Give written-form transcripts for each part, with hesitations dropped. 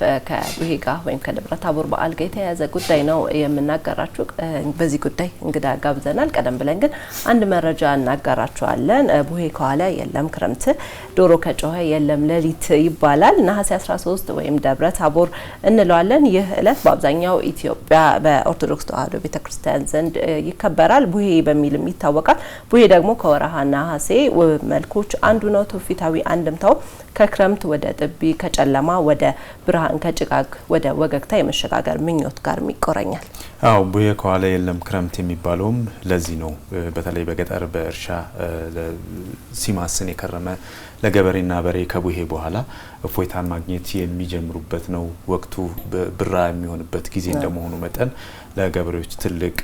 ከቡሄ ጋር ወይም ከደብረ ታቦር በዓል ጋር የተያያዘ ጉዳይ ነው የምናጋራችሁ። በዚህ ጉዳይ እንግዳ ጋብዘናል። ቀደም ብለን ግን አንድ መረጃ እናጋራችኋለን። ቡሄ ከኋላ የለም ክረምት፣ ዶሮ ከጮኸ የለም ሌሊት ይባላል። ነሐሴ 13 ወይም ደብረ ታቦር እንለዋለን። ይህ ዕለት በአብዛኛው ኢትዮጵያ በኦርቶዶክስ ተዋሕዶ ቤተክርስቲያን ዘንድ ይከበራል። ቡሄ በሚልም ይታወቃል። ቡሄ ደግሞ ከወርሃ ነሐሴ መልኮች አንዱ ነው። ትውፊታዊ አንድምታው ከክረምት ወደ ጥቢ፣ ከጨለማ ወደ ብርሃን፣ ከጭጋግ ወደ ወገግታ የመሸጋገር ምኞት ጋር ይቆራኛል። አዎ ቡሄ ከኋላ የለም ክረምት የሚባለውም ለዚህ ነው። በተለይ በገጠር በእርሻ ሲማስን የከረመ ለገበሬና በሬ ከቡሄ በኋላ እፎይታን ማግኘት የሚጀምሩበት ነው። ወቅቱ ብራ የሚሆንበት ጊዜ እንደመሆኑ መጠን ለገበሬዎች ትልቅ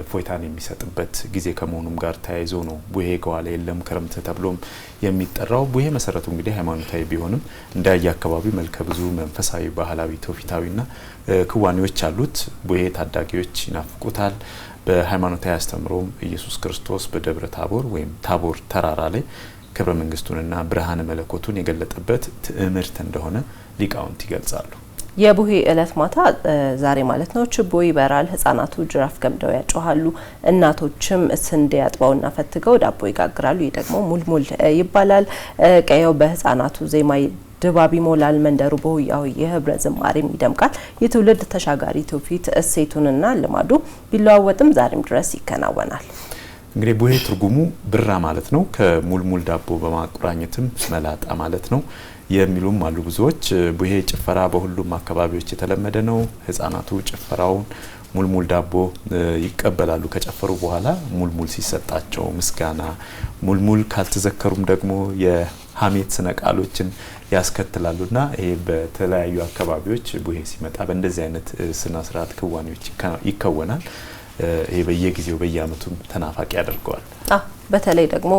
እፎይታን የሚሰጥበት ጊዜ ከመሆኑም ጋር ተያይዞ ነው ቡሄ ከኋላ የለም ክረምት ተብሎም የሚጠራው። ቡሄ መሰረቱ እንግዲህ ሃይማኖታዊ ቢሆንም እንዳየ አካባቢ መልከ ብዙ መንፈሳዊ፣ ባህላዊ፣ ትውፊታዊና ክዋኔዎች አሉት። ቡሄ ታዳጊዎች ይናፍቁታል። በሃይማኖታዊ አስተምሮም ኢየሱስ ክርስቶስ በደብረ ታቦር ወይም ታቦር ተራራ ላይ ክብረ መንግስቱንና ብርሃነ መለኮቱን የገለጠበት ትዕምርት እንደሆነ ሊቃውንት ይገልጻሉ። የቡሄ ዕለት ማታ ዛሬ ማለት ነው ችቦ ይበራል። ህፃናቱ ጅራፍ ገምደው ያጮሃሉ። እናቶችም ስንዴ አጥበውና ፈትገው ዳቦ ይጋግራሉ። ይህ ደግሞ ሙልሙል ይባላል። ቀየው በህፃናቱ ዜማ ድባብ ይሞላል። መንደሩ በሆያው የህብረ ዝማሬም ይደምቃል። የትውልድ ተሻጋሪ ትውፊት እሴቱንና ልማዱ ቢለዋወጥም ዛሬም ድረስ ይከናወናል። እንግዲህ ቡሄ ትርጉሙ ብራ ማለት ነው። ከሙልሙል ዳቦ በማቆራኘትም መላጣ ማለት ነው የሚሉም አሉ ብዙዎች። ቡሄ ጭፈራ በሁሉም አካባቢዎች የተለመደ ነው። ህፃናቱ ጭፈራውን ሙልሙል ዳቦ ይቀበላሉ። ከጨፈሩ በኋላ ሙልሙል ሲሰጣቸው ምስጋና፣ ሙልሙል ካልተዘከሩም ደግሞ የሀሜት ስነ ቃሎችን ያስከትላሉና ይሄ በተለያዩ አካባቢዎች ቡሄ ሲመጣ በእንደዚህ አይነት ስነ ስርዓት ክዋኔዎች ይከወናል። ይሄ በየጊዜው በየአመቱም ተናፋቂ ያደርገዋል። በተለይ ደግሞ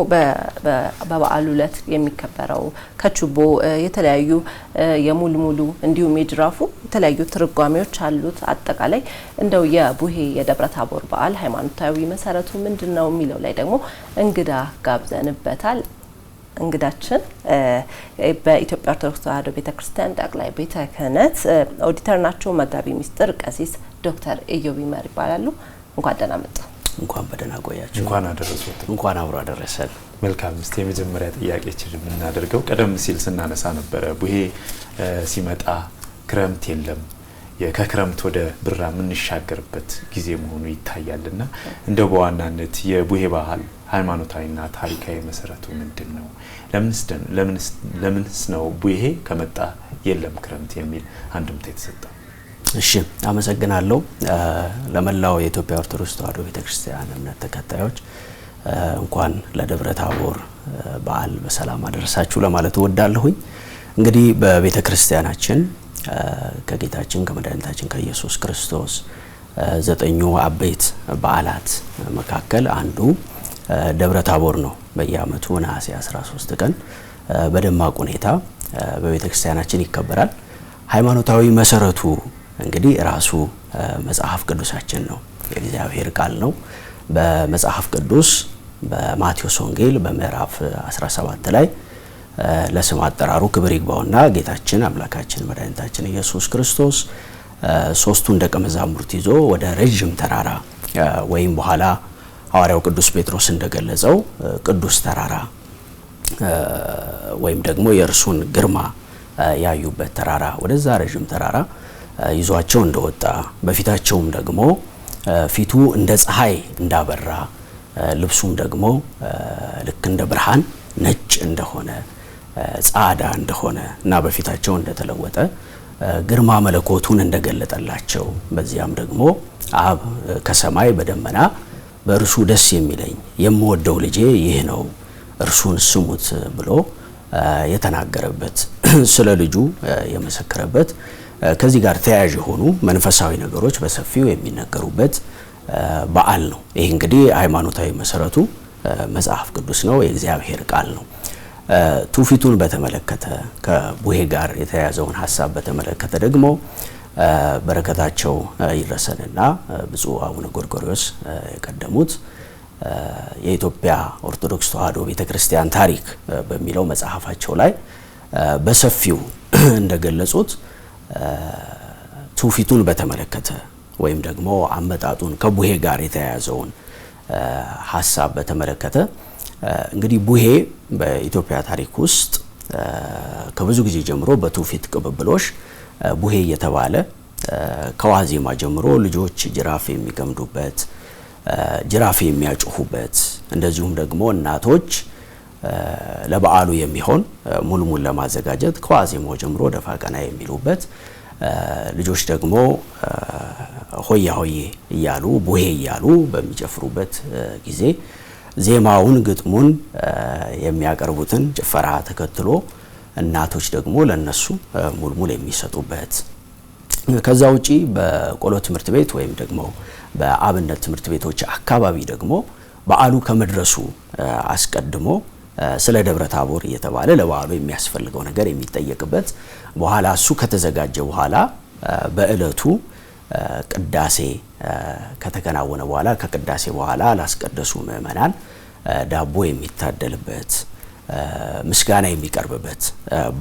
በበዓሉ ዕለት የሚከበረው ከችቦ የተለያዩ የሙልሙሉ እንዲሁም የጅራፉ የተለያዩ ትርጓሜዎች አሉት። አጠቃላይ እንደው የቡሄ የደብረ ታቦር በዓል ሃይማኖታዊ መሰረቱ ምንድነው የሚለው ላይ ደግሞ እንግዳ ጋብዘንበታል። እንግዳችን በኢትዮጵያ ኦርቶዶክስ ተዋሕዶ ቤተክርስቲያን ጠቅላይ ቤተ ክህነት ኦዲተር ናቸው። መጋቢ ምስጢር ቀሲስ ዶክተር ኢዮብ ይመር ይባላሉ። እንኳን ደህና መጡ። እንኳን በደህና ቆያችሁ። እንኳን አደረሱት። እንኳን አብሮ አደረሰን። መልካም። እስቲ የመጀመሪያ ጥያቄችን የምናደርገው ቀደም ሲል ስናነሳ ነበረ ቡሄ ሲመጣ ክረምት የለም፣ ከክረምት ወደ ብራ የምንሻገርበት ጊዜ መሆኑ ይታያልና እንደው በዋናነት የቡሄ ባህል ሃይማኖታዊና ታሪካዊ መሰረቱ ምንድነው? ለምንስ ነው ቡሄ ከመጣ የለም ክረምት የሚል አንድምታ የተሰጠው? እሺ፣ አመሰግናለሁ። ለመላው የኢትዮጵያ ኦርቶዶክስ ተዋሕዶ ቤተክርስቲያን እምነት ተከታዮች እንኳን ለደብረ ታቦር በዓል በሰላም አደረሳችሁ ለማለት እወዳለሁኝ። እንግዲህ በቤተክርስቲያናችን ከጌታችን ከመድኃኒታችን ከኢየሱስ ክርስቶስ 9 አበይት በዓላት መካከል አንዱ ደብረ ታቦር ነው። በየአመቱ ነሐሴ 13 ቀን በደማቅ ሁኔታ በቤተክርስቲያናችን ይከበራል። ሃይማኖታዊ መሰረቱ እንግዲህ ራሱ መጽሐፍ ቅዱሳችን ነው፣ የእግዚአብሔር ቃል ነው። በመጽሐፍ ቅዱስ በማቴዎስ ወንጌል በምዕራፍ 17 ላይ ለስም አጠራሩ ክብር ይግባውና ጌታችን አምላካችን መድኃኒታችን ኢየሱስ ክርስቶስ 3ቱን ደቀ መዛሙርት ይዞ ወደ ረጅም ተራራ ወይም በኋላ ሐዋርያው ቅዱስ ጴጥሮስ እንደገለጸው ቅዱስ ተራራ ወይም ደግሞ የእርሱን ግርማ ያዩበት ተራራ፣ ወደዛ ረጅም ተራራ ይዟቸው እንደወጣ በፊታቸውም ደግሞ ፊቱ እንደ ፀሐይ እንዳበራ ልብሱም ደግሞ ልክ እንደ ብርሃን ነጭ እንደሆነ ጻዕዳ እንደሆነ እና በፊታቸው እንደተለወጠ ግርማ መለኮቱን እንደገለጠላቸው በዚያም ደግሞ አብ ከሰማይ በደመና በእርሱ ደስ የሚለኝ የምወደው ልጄ ይህ ነው እርሱን ስሙት ብሎ የተናገረበት ስለ ልጁ የመሰከረበት ከዚህ ጋር ተያያዥ የሆኑ መንፈሳዊ ነገሮች በሰፊው የሚነገሩበት በዓል ነው። ይህ እንግዲህ ሃይማኖታዊ መሰረቱ መጽሐፍ ቅዱስ ነው፣ የእግዚአብሔር ቃል ነው። ትውፊቱን በተመለከተ ከቡሄ ጋር የተያያዘውን ሀሳብ በተመለከተ ደግሞ በረከታቸው ይድረሰንና ብፁዕ አቡነ ጎርጎርዮስ የቀደሙት የኢትዮጵያ ኦርቶዶክስ ተዋሕዶ ቤተክርስቲያን ታሪክ በሚለው መጽሐፋቸው ላይ በሰፊው እንደገለጹት ትውፊቱን በተመለከተ ወይም ደግሞ አመጣጡን ከቡሄ ጋር የተያያዘውን ሐሳብ በተመለከተ እንግዲህ ቡሄ በኢትዮጵያ ታሪክ ውስጥ ከብዙ ጊዜ ጀምሮ በትውፊት ቅብብሎሽ ቡሄ እየተባለ ከዋዜማ ጀምሮ ልጆች ጅራፍ የሚገምዱበት ጅራፍ የሚያጭሁበት እንደዚሁም ደግሞ እናቶች ለበዓሉ የሚሆን ሙልሙል ለማዘጋጀት ከዋዜማው ጀምሮ ደፋ ቀና የሚሉበት ልጆች ደግሞ ሆያ ሆዬ እያሉ ቡሄ እያሉ በሚጨፍሩበት ጊዜ ዜማውን ግጥሙን የሚያቀርቡትን ጭፈራ ተከትሎ እናቶች ደግሞ ለነሱ ሙልሙል የሚሰጡበት ከዛ ውጪ በቆሎ ትምህርት ቤት ወይም ደግሞ በአብነት ትምህርት ቤቶች አካባቢ ደግሞ በዓሉ ከመድረሱ አስቀድሞ ስለ ደብረ ታቦር እየተባለ ለበዓሉ የሚያስፈልገው ነገር የሚጠየቅበት በኋላ እሱ ከተዘጋጀ በኋላ በእለቱ ቅዳሴ ከተከናወነ በኋላ ከቅዳሴ በኋላ ላስቀደሱ ምእመናን ዳቦ የሚታደልበት ምስጋና የሚቀርብበት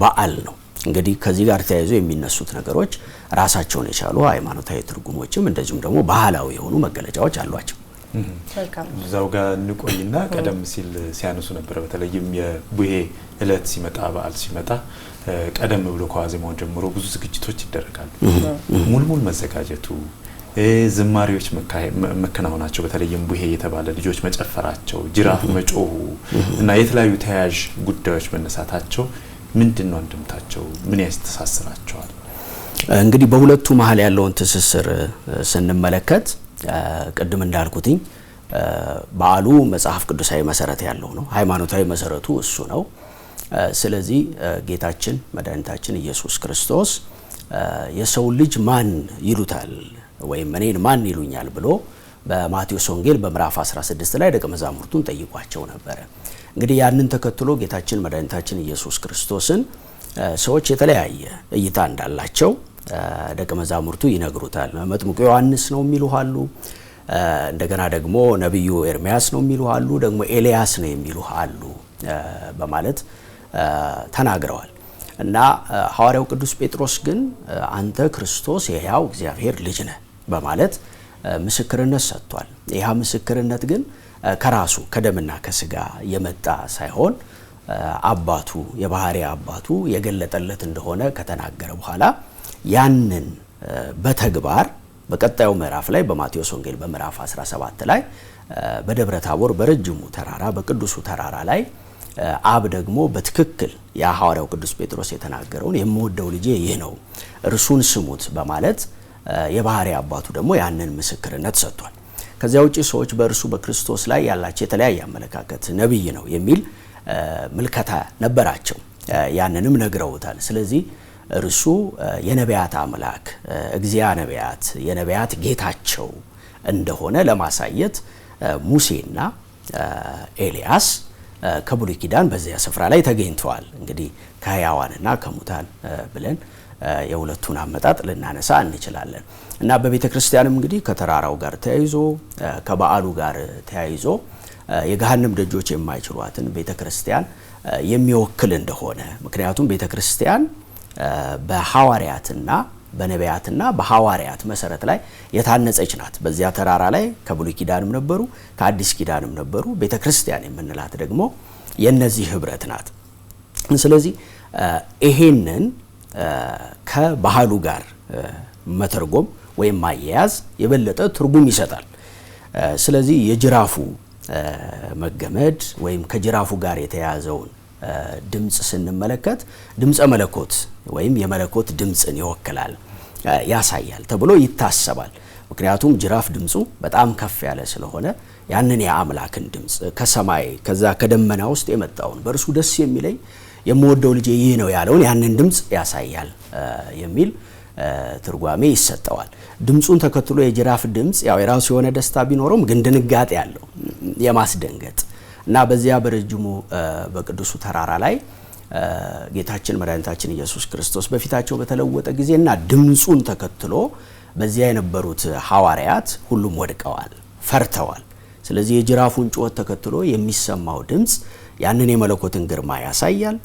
በዓል ነው። እንግዲህ ከዚህ ጋር ተያይዞ የሚነሱት ነገሮች ራሳቸውን የቻሉ ሃይማኖታዊ ትርጉሞችም እንደዚሁም ደግሞ ባህላዊ የሆኑ መገለጫዎች አሏቸው። እዛው ጋር እንቆይና ቀደም ሲል ሲያነሱ ነበር በተለይም የቡሄ እለት ሲመጣ በዓል ሲመጣ ቀደም ብሎ ከዋዜማው ጀምሮ ብዙ ዝግጅቶች ይደረጋሉ። ሙልሙል መዘጋጀቱ ዝማሪዎች መከናወናቸው በተለይም ቡሄ የተባለ ልጆች መጨፈራቸው ጅራፍ መጮሁ እና የተለያዩ ተያያዥ ጉዳዮች መነሳታቸው ምንድነው አንድምታቸው? ምን ያስተሳስራቸዋል? እንግዲህ በሁለቱ መሀል ያለውን ትስስር ስንመለከት ቅድም እንዳልኩትኝ በዓሉ መጽሐፍ ቅዱሳዊ መሰረት ያለው ነው። ሃይማኖታዊ መሰረቱ እሱ ነው። ስለዚህ ጌታችን መድኃኒታችን ኢየሱስ ክርስቶስ የሰው ልጅ ማን ይሉታል ወይም እኔን ማን ይሉኛል ብሎ በማቴዎስ ወንጌል በምዕራፍ 16 ላይ ደቀ መዛሙርቱን ጠይቋቸው ነበር። እንግዲህ ያንን ተከትሎ ጌታችን መድኃኒታችን ኢየሱስ ክርስቶስን ሰዎች የተለያየ እይታ እንዳላቸው ደቀ መዛሙርቱ ይነግሩታል። መጥምቁ ዮሐንስ ነው የሚሉሃሉ፣ እንደገና ደግሞ ነብዩ ኤርሚያስ ነው የሚሉሃሉ፣ ደግሞ ኤልያስ ነው የሚሉሃሉ በማለት ተናግረዋል። እና ሐዋርያው ቅዱስ ጴጥሮስ ግን አንተ ክርስቶስ የሕያው እግዚአብሔር ልጅ ነህ በማለት ምስክርነት ሰጥቷል። ይህ ምስክርነት ግን ከራሱ ከደምና ከስጋ የመጣ ሳይሆን አባቱ የባህሪ አባቱ የገለጠለት እንደሆነ ከተናገረ በኋላ ያንን በተግባር በቀጣዩ ምዕራፍ ላይ በማቴዎስ ወንጌል በምዕራፍ 17 ላይ በደብረ ታቦር በረጅሙ ተራራ በቅዱሱ ተራራ ላይ አብ ደግሞ በትክክል የሐዋርያው ቅዱስ ጴጥሮስ የተናገረውን የምወደው ልጄ ይህ ነው እርሱን ስሙት በማለት የባህሪ አባቱ ደግሞ ያንን ምስክርነት ሰጥቷል። ከዚያ ውጪ ሰዎች በእርሱ በክርስቶስ ላይ ያላቸው የተለያየ አመለካከት ነብይ ነው የሚል ምልከታ ነበራቸው። ያንንም ነግረውታል። ስለዚህ እርሱ የነቢያት አምላክ እግዚአ ነቢያት የነቢያት ጌታቸው እንደሆነ ለማሳየት ሙሴና ኤልያስ ከብሉይ ኪዳን በዚያ ስፍራ ላይ ተገኝተዋል። እንግዲህ ከሕያዋንና ከሙታን ብለን የሁለቱን አመጣጥ ልናነሳ እንችላለን። እና በቤተ ክርስቲያንም እንግዲህ ከተራራው ጋር ተያይዞ ከበዓሉ ጋር ተያይዞ የገሃነም ደጆች የማይችሏትን ቤተ ክርስቲያን የሚወክል እንደሆነ ምክንያቱም ቤተ ክርስቲያን በሐዋርያትና በነቢያትና በሐዋርያት መሰረት ላይ የታነጸች ናት። በዚያ ተራራ ላይ ከብሉይ ኪዳንም ነበሩ ከአዲስ ኪዳንም ነበሩ። ቤተ ክርስቲያን የምንላት ደግሞ የነዚህ ህብረት ናት። ስለዚህ ይሄንን ከባህሉ ጋር መተርጎም ወይም ማያያዝ የበለጠ ትርጉም ይሰጣል። ስለዚህ የጅራፉ መገመድ ወይም ከጅራፉ ጋር የተያያዘውን ድምጽ ስንመለከት ድምጸ መለኮት ወይም የመለኮት ድምጽን ይወክላል ያሳያል ተብሎ ይታሰባል። ምክንያቱም ጅራፍ ድምጹ በጣም ከፍ ያለ ስለሆነ ያንን የአምላክን ድምጽ ከሰማይ ከዛ ከደመና ውስጥ የመጣውን በእርሱ ደስ የሚለኝ የምወደው ልጄ ይህ ነው ያለውን ያንን ድምጽ ያሳያል የሚል ትርጓሜ ይሰጠዋል። ድምጹን ተከትሎ የጅራፍ ድምጽ ያው የራሱ የሆነ ደስታ ቢኖርም ግን ድንጋጤ ያለው የማስደንገጥ እና በዚያ በረጅሙ በቅዱሱ ተራራ ላይ ጌታችን መድኃኒታችን ኢየሱስ ክርስቶስ በፊታቸው በተለወጠ ጊዜና ድምጹን ተከትሎ በዚያ የነበሩት ሐዋርያት ሁሉም ወድቀዋል፣ ፈርተዋል። ስለዚህ የጅራፉን ጩኸት ተከትሎ የሚሰማው ድምጽ ያንን የመለኮትን ግርማ ያሳያል።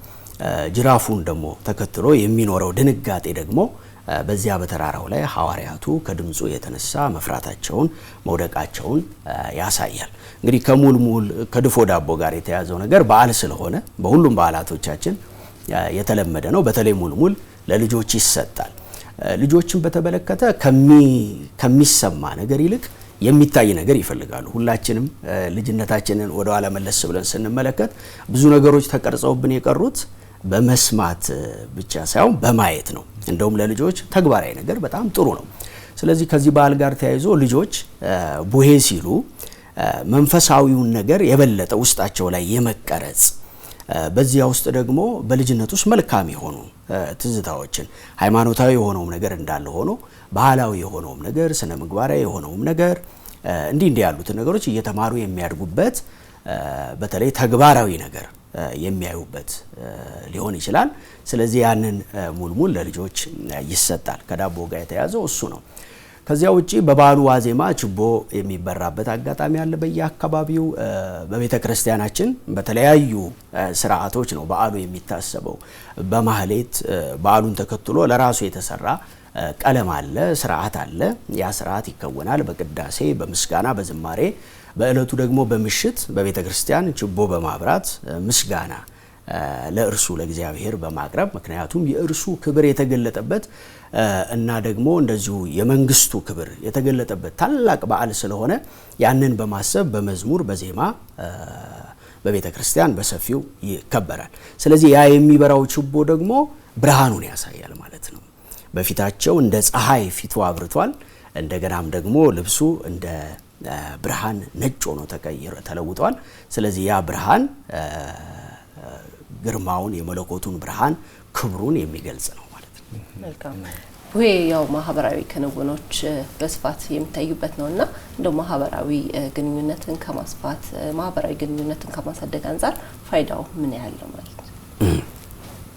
ጅራፉን ደግሞ ተከትሎ የሚኖረው ድንጋጤ ደግሞ በዚያ በተራራው ላይ ሐዋርያቱ ከድምፁ የተነሳ መፍራታቸውን መውደቃቸውን ያሳያል። እንግዲህ ከሙልሙል ከድፎ ዳቦ ጋር የተያዘው ነገር በዓል ስለሆነ በሁሉም በዓላቶቻችን የተለመደ ነው። በተለይ ሙልሙል ለልጆች ይሰጣል። ልጆችን በተመለከተ ከሚሰማ ነገር ይልቅ የሚታይ ነገር ይፈልጋሉ። ሁላችንም ልጅነታችንን ወደ ኋላ መለስ ብለን ስንመለከት ብዙ ነገሮች ተቀርጸውብን የቀሩት በመስማት ብቻ ሳይሆን በማየት ነው። እንደውም ለልጆች ተግባራዊ ነገር በጣም ጥሩ ነው። ስለዚህ ከዚህ በዓል ጋር ተያይዞ ልጆች ቡሄ ሲሉ መንፈሳዊውን ነገር የበለጠ ውስጣቸው ላይ የመቀረጽ በዚያ ውስጥ ደግሞ በልጅነት ውስጥ መልካም የሆኑ ትዝታዎችን ሃይማኖታዊ የሆነውም ነገር እንዳለ ሆኖ ባህላዊ የሆነውም ነገር ስነ ምግባራዊ የሆነውም ነገር እንዲህ ያሉትን ነገሮች እየተማሩ የሚያድጉበት በተለይ ተግባራዊ ነገር የሚያዩበት ሊሆን ይችላል። ስለዚህ ያንን ሙልሙል ለልጆች ይሰጣል። ከዳቦ ጋር የተያዘው እሱ ነው። ከዚያ ውጪ በበዓሉ ዋዜማ ችቦ የሚበራበት አጋጣሚ አለ በየአካባቢው። በቤተ ክርስቲያናችን በተለያዩ ስርዓቶች ነው በዓሉ የሚታሰበው። በማህሌት በዓሉን ተከትሎ ለራሱ የተሰራ ቀለም አለ፣ ስርዓት አለ። ያ ስርዓት ይከወናል በቅዳሴ በምስጋና በዝማሬ። በእለቱ ደግሞ በምሽት በቤተ ክርስቲያን ችቦ በማብራት ምስጋና ለእርሱ ለእግዚአብሔር በማቅረብ ምክንያቱም የእርሱ ክብር የተገለጠበት እና ደግሞ እንደዚሁ የመንግስቱ ክብር የተገለጠበት ታላቅ በዓል ስለሆነ ያንን በማሰብ በመዝሙር በዜማ በቤተ ክርስቲያን በሰፊው ይከበራል። ስለዚህ ያ የሚበራው ችቦ ደግሞ ብርሃኑን ያሳያል ማለት ነው። በፊታቸው እንደ ፀሐይ ፊቱ አብርቷል። እንደገናም ደግሞ ልብሱ እንደ ብርሃን ነጭ ሆኖ ተለውጧል። ስለዚህ ያ ብርሃን ግርማውን የመለኮቱን ብርሃን ክብሩን የሚገልጽ ነው ማለት ነው። መልካም ቡሄ ያው ማህበራዊ ክንውኖች በስፋት የሚታዩበት ነውና እንደው ማህበራዊ ግንኙነትን ከማስፋት ማህበራዊ ግንኙነትን ከማሳደግ አንፃር ፋይዳው ምን ያህል ነው ማለት ነው?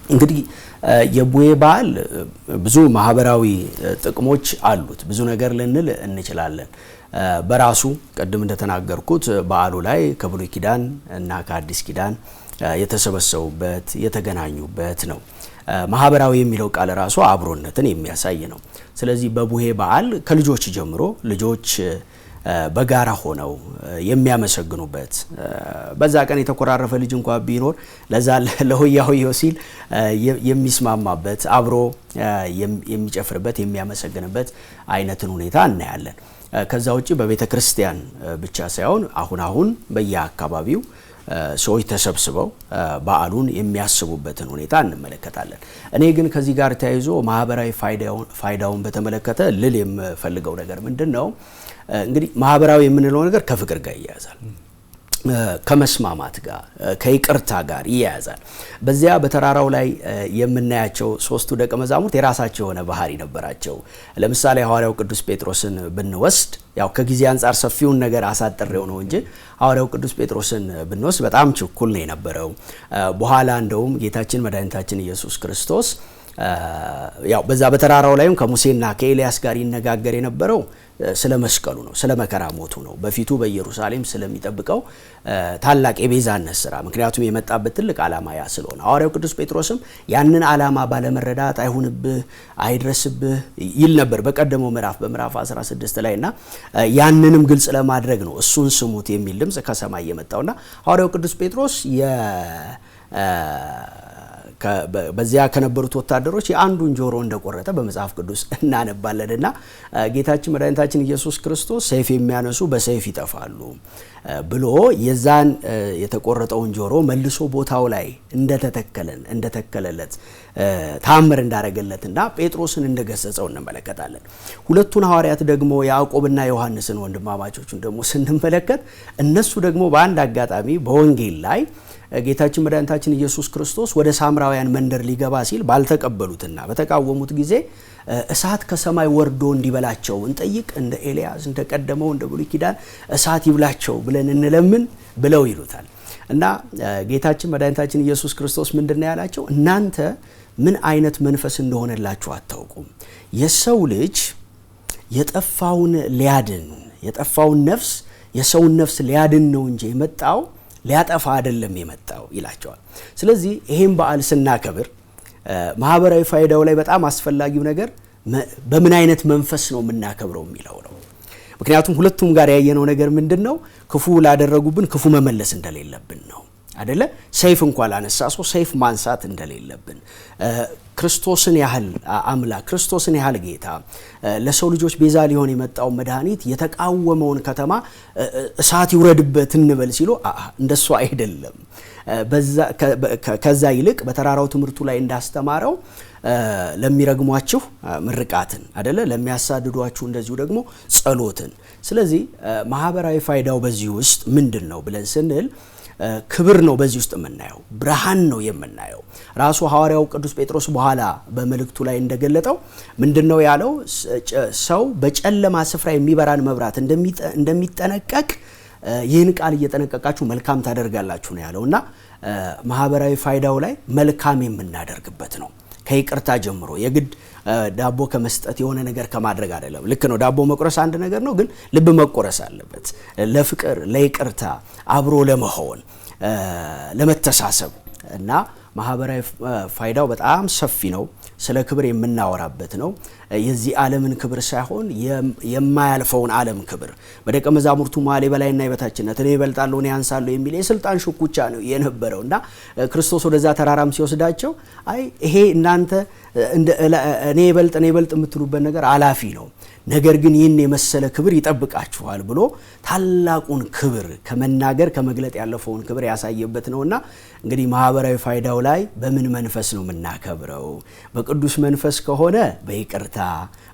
እንግዲህ የቡሄ በዓል ብዙ ማህበራዊ ጥቅሞች አሉት። ብዙ ነገር ልንል እንችላለን። በራሱ ቅድም እንደተናገርኩት በዓሉ ላይ ከብሉይ ኪዳን እና ከአዲስ ኪዳን የተሰበሰቡበት የተገናኙበት ነው። ማህበራዊ የሚለው ቃል ራሱ አብሮነትን የሚያሳይ ነው። ስለዚህ በቡሄ በዓል ከልጆች ጀምሮ ልጆች በጋራ ሆነው የሚያመሰግኑበት በዛ ቀን የተቆራረፈ ልጅ እንኳን ቢኖር ለዛ ለሆያሆዮ ሲል የሚስማማበት አብሮ የሚጨፍርበት የሚያመሰግንበት አይነትን ሁኔታ እናያለን። ከዛ ውጪ በቤተ ክርስቲያን ብቻ ሳይሆን አሁን በየአካባቢው ሰዎች ተሰብስበው በዓሉን የሚያስቡበትን ሁኔታ እንመለከታለን። እኔ ግን ከዚህ ጋር ተያይዞ ማህበራዊ ፋይዳውን በተመለከተ ልል የምፈልገው ነገር ምንድነው? እንግዲህ ማህበራዊ የምንለው ነገር ከፍቅር ጋር ይያያዛል፣ ከመስማማት ጋር ከይቅርታ ጋር ይያያዛል። በዚያ በተራራው ላይ የምናያቸው ሶስቱ ደቀ መዛሙርት የራሳቸው የሆነ ባህሪ ነበራቸው። ለምሳሌ ሐዋርያው ቅዱስ ጴጥሮስን ብንወስድ ያው ከጊዜ አንፃር ሰፊውን ነገር አሳጥሬው ነው እንጂ ሐዋርያው ቅዱስ ጴጥሮስን ብንወስድ በጣም ችኩል ነው የነበረው። በኋላ እንደውም ጌታችን መድኃኒታችን ኢየሱስ ክርስቶስ ያው በዛ በተራራው ላይም ከሙሴና ከኤልያስ ጋር ይነጋገር የነበረው ስለ መስቀሉ ነው፣ ስለ መከራ ሞቱ ነው። በፊቱ በኢየሩሳሌም ስለሚጠብቀው ታላቅ የቤዛነት ስራ ምክንያቱም የመጣበት ትልቅ ዓላማ ያ ስለሆነ ሐዋርያው ቅዱስ ጴጥሮስም ያንን ዓላማ ባለመረዳት አይሁንብህ አይድረስብህ ይል ነበር በቀደመው ምዕራፍ 16 ላይና ያንንም ግልጽ ለማድረግ ነው እሱን ስሙት የሚል ድምጽ ከሰማይ የመጣውና ሐዋርያው ቅዱስ ጴጥሮስ በዚያ ከነበሩት ወታደሮች የአንዱን ጆሮ እንደቆረጠ በመጽሐፍ ቅዱስ እናነባለንና ጌታችን መድኃኒታችን ኢየሱስ ክርስቶስ ሰይፍ የሚያነሱ በሰይፍ ይጠፋሉ ብሎ የዛን የተቆረጠውን ጆሮ መልሶ ቦታው ላይ እንደተከለለት ታምር እንዳረገለትና ጴጥሮስን እንደገሰጸው እንመለከታለን። ሁለቱን ሐዋርያት ደግሞ ያዕቆብና ዮሐንስን ወንድማማቾቹን ደግሞ ስንመለከት እነሱ ደግሞ በአንድ አጋጣሚ በወንጌል ላይ ጌታችን መድኃኒታችን ኢየሱስ ክርስቶስ ወደ ሳምራውያን መንደር ሊገባ ሲል ባልተቀበሉትና በተቃወሙት ጊዜ እሳት ከሰማይ ወርዶ እንዲበላቸው እንጠይቅ፣ እንደ ኤልያስ እንደቀደመው እንደ ብሉይ ኪዳን እሳት ይብላቸው ብለን እንለምን ብለው ይሉታል። እና ጌታችን መድኃኒታችን ኢየሱስ ክርስቶስ ምንድነው ያላቸው? እናንተ ምን አይነት መንፈስ እንደሆነላችሁ አታውቁም። የሰው ልጅ የጠፋውን ነፍስ የሰውን ነፍስ ሊያድን ነው እንጂ የመጣው ሊያጠፋ አይደለም የመጣው ይላቸዋል። ስለዚህ ይሄን በዓል ስናከብር ማህበራዊ ፋይዳው ላይ በጣም አስፈላጊው ነገር በምን አይነት መንፈስ ነው የምናከብረው የሚለው ነው። ምክንያቱም ሁለቱም ጋር ያየነው ነገር ምንድነው? ክፉ ላደረጉብን ክፉ መመለስ እንደሌለብን ነው አይደለ? ሰይፍ እንኳን ላነሳሶ ሰይፍ ማንሳት እንደሌለብን፣ ክርስቶስን ያህል አምላክ ክርስቶስን ያህል ጌታ ለሰው ልጆች ቤዛ ሊሆን የመጣው መድኃኒት የተቃወመውን ከተማ እሳት ይውረድበት እንበል ሲሉ እንደሱ አይደለም። ከዛ ይልቅ በተራራው ትምህርቱ ላይ እንዳስተማረው ለሚረግሟችሁ ምርቃትን አይደለ? ለሚያሳድዷችሁ እንደዚሁ ደግሞ ጸሎትን። ስለዚህ ማህበራዊ ፋይዳው በዚህ ውስጥ ምንድነው ብለን ስንል ክብር ነው። በዚህ ውስጥ የምናየው ብርሃን ነው የምናየው። ራሱ ሐዋርያው ቅዱስ ጴጥሮስ በኋላ በመልእክቱ ላይ እንደገለጠው ምንድነው ያለው? ሰው በጨለማ ስፍራ የሚበራን መብራት እንደሚጠነቀቅ ይህን ቃል እየጠነቀቃችሁ መልካም ታደርጋላችሁ ነው ያለውና ማህበራዊ ፋይዳው ላይ መልካም የምናደርግበት ነው። ከይቅርታ ጀምሮ የግድ ዳቦ ከመስጠት የሆነ ነገር ከማድረግ አይደለም። ልክ ነው፣ ዳቦ መቆረስ አንድ ነገር ነው፣ ግን ልብ መቆረስ አለበት። ለፍቅር፣ ለይቅርታ፣ አብሮ ለመሆን፣ ለመተሳሰብ እና ማህበራዊ ፋይዳው በጣም ሰፊ ነው። ስለ ክብር የምናወራበት ነው። የዚህ ዓለምን ክብር ሳይሆን የማያልፈውን ዓለም ክብር በደቀ መዛሙርቱ መሃል የበላይና የበታችነት እኔ እበልጣለሁ እኔ አንሳለሁ የሚል የስልጣን ሽኩቻ ነው የነበረውና ክርስቶስ ወደዛ ተራራም ሲወስዳቸው አይ ይሄ እናንተ እኔ እበልጥ የምትሉበት ነገር አላፊ ነው፣ ነገር ግን ይህን የመሰለ ክብር ይጠብቃችኋል ብሎ ታላቁን ክብር ከመናገር ከመግለጥ ያለፈውን ክብር ያሳየበት ነውና እንግዲህ ማህበራዊ ፋይዳው ላይ በምን መንፈስ ነው የምናከብረው? በቅዱስ መንፈስ ከሆነ በይቅርታ፣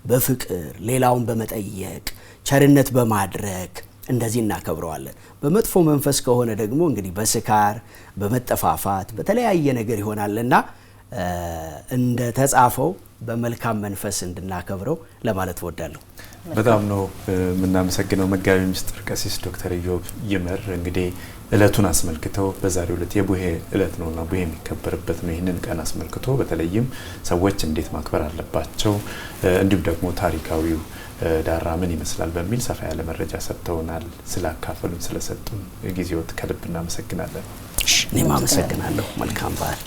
በፍቅር፣ ሌላውን በመጠየቅ ቸርነት በማድረግ እንደዚህ እናከብረዋለን። በመጥፎ መንፈስ ከሆነ ደግሞ እንግዲህ በስካር፣ በመጠፋፋት፣ በተለያየ ነገር ይሆናልና እንደ ተጻፈው በመልካም መንፈስ እንድናከብረው ለማለት ወዳለሁ። በጣም ነው የምናመሰግነው መጋቢ ምስጢር ቀሲስ ዶክተር ኢዮብ ይመር። እንግዲህ እለቱን አስመልክተው በዛሬው እለት የቡሄ እለት ነውና ቡሄ የሚከበርበት ነው። ይህንን ቀን አስመልክቶ በተለይም ሰዎች እንዴት ማክበር አለባቸው እንዲሁም ደግሞ ታሪካዊው ዳራ ምን ይመስላል በሚል ሰፋ ያለ መረጃ ሰጥተውናል። ስላካፈሉን ስለሰጡን ጊዜዎት ከልብ እናመሰግናለን። እኔም አመሰግናለሁ። መልካም በዓል።